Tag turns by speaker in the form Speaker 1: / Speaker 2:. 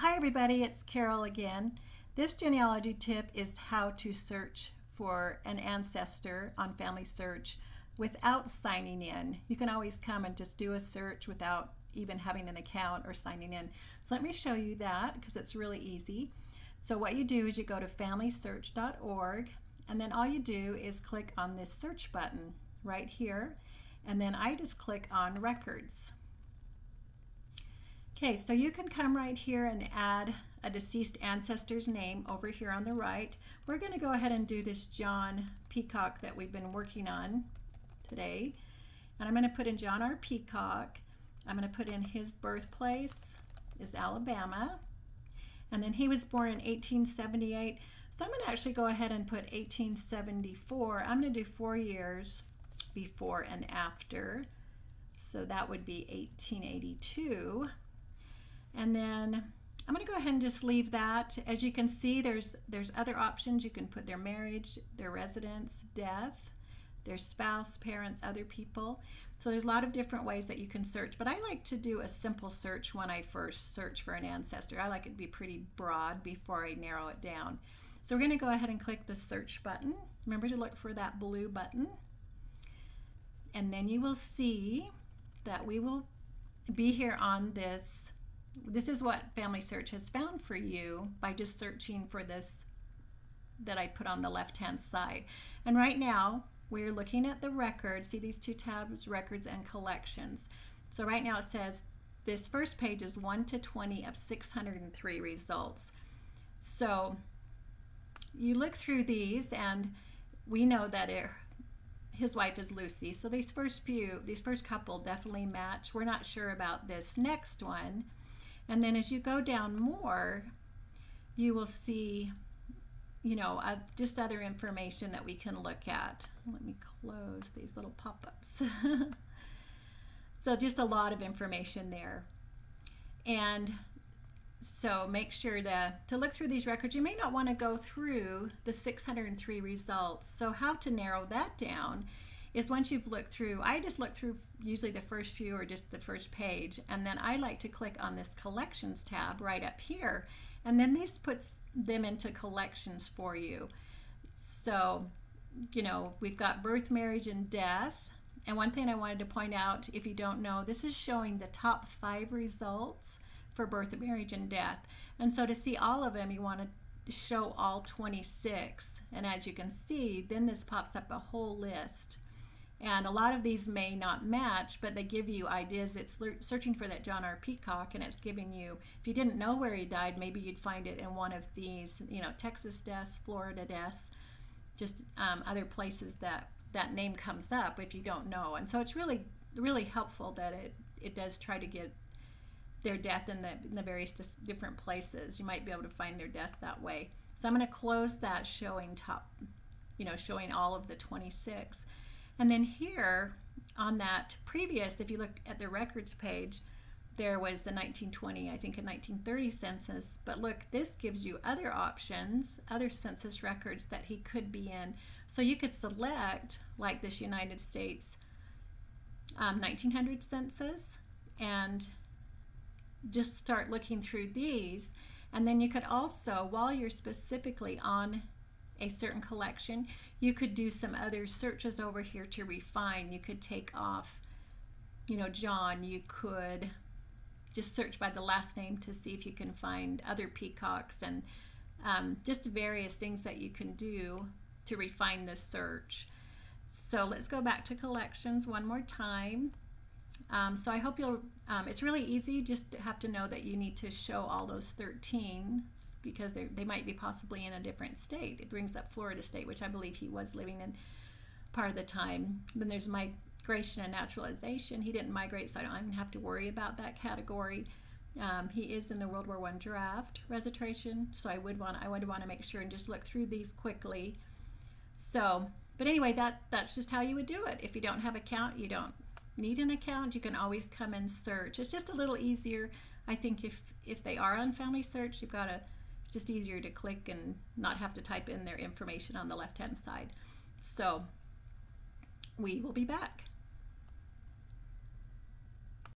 Speaker 1: Hi everybody, it's Carol again. This genealogy tip is how to search for an ancestor on FamilySearch without signing in. You can always come and just do a search without even having an account or signing in. So let me show you that because it's really easy. So what you do is you go to FamilySearch.org and then all you do is click on this search button right here, and then I just click on records. Okay, so you can come right here and add a deceased ancestor's name over here on the right. We're going to go ahead and do this John Peacock that we've been working on today. And I'm going to put in John R. Peacock. I'm going to put in his birthplace is Alabama. And then he was born in 1878. So I'm going to actually go ahead and put 1874. I'm going to do 4 years before and after. So that would be 1882. And then I'm going to go ahead and just leave that. As you can see, there's other options. You can put their marriage, their residence, death, their spouse, parents, other people. So there's a lot of different ways that you can search, but I like to do a simple search when I first search for an ancestor. I like it to be pretty broad before I narrow it down. So we're going to go ahead and click the search button. Remember to look for that blue button. And then you will see that we will be here on this. This is what FamilySearch has found for you by just searching for this that I put on the left-hand side. And right now, we're looking at the records. See these two tabs, records and collections. So right now it says this first page is 1 to 20 of 603 results. So you look through these and we know that his wife is Lucy. So these first couple definitely match. We're not sure about this next one. And then as you go down more, you will see, just other information that we can look at. Let me close these little pop-ups. So just a lot of information there. And so make sure to look through these records. You may not want to go through the 603 results. So how to narrow that down is once you've looked through, I just look through usually the first few or just the first page, and then I like to click on this collections tab right up here, and then this puts them into collections for you. So, we've got birth, marriage, and death. And one thing I wanted to point out, if you don't know, this is showing the top 5 results for birth, marriage, and death. And so to see all of them, you want to show all 26. And as you can see, then this pops up a whole list. And a lot of these may not match, but they give you ideas. It's searching for that John R. Peacock, and it's giving you, if you didn't know where he died, maybe you'd find it in one of these, Texas deaths, Florida deaths, just other places that name comes up if you don't know. And so it's really, really helpful that it does try to get their death in the various different places. You might be able to find their death that way. So I'm going to close that showing showing all of the 26. And then here on that previous, if you look at the records page, there was the 1920, I think, and 1930 census. But look, this gives you other options, other census records that he could be in. So you could select, like this United States 1900 census, and just start looking through these. And then you could also, while you're specifically on a certain collection, you could do some other searches over here to refine. You could take off, John. You could just search by the last name to see if you can find other peacocks, and just various things that you can do to refine the search. So let's go back to collections one more time. So I hope it's really easy. Just have to know that you need to show all those 13 because they might be possibly in a different state. It brings up Florida state, which I believe he was living in part of the time. Then there's migration and naturalization. He didn't migrate, so I don't even have to worry about that category. He is in the World War I draft registration, so I would want to make sure and just look through these quickly. So, but anyway, that's just how you would do it. If you don't have an account, you don't need an account, you can always come and search. It's just a little easier, I think, if they are on FamilySearch. You've got just easier to click and not have to type in their information on the left-hand side. So we will be back.